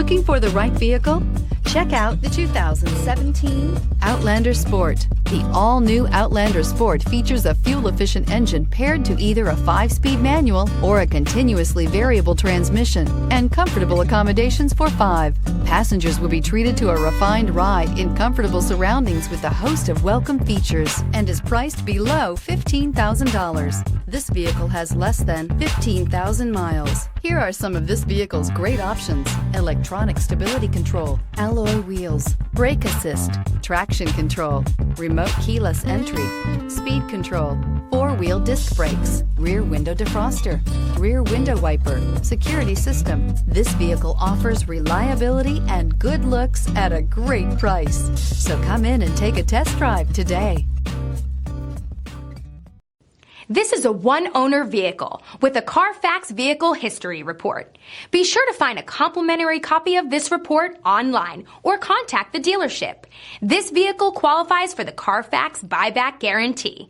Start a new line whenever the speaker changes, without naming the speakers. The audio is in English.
Looking for the right vehicle? Check out the 2017 Outlander Sport. The all-new Outlander Sport features a fuel-efficient engine paired to either a 5-speed manual or a continuously variable transmission, and comfortable accommodations for 5. Passengers will be treated to a refined ride in comfortable surroundings with a host of welcome features and is priced below $15,000. This vehicle has less than 15,000 miles. Here are some of this vehicle's great options: electronic stability control, alloy wheels, brake assist, traction control, remote keyless entry, speed control, 4-wheel disc brakes, rear window defroster, rear window wiper, security system. This vehicle offers reliability and good looks at a great price. So come in and take a test drive today.
This is a one-owner vehicle with a Carfax Vehicle History Report. Be sure to find a complimentary copy of this report online or contact the dealership. This vehicle qualifies for the Carfax Buyback Guarantee.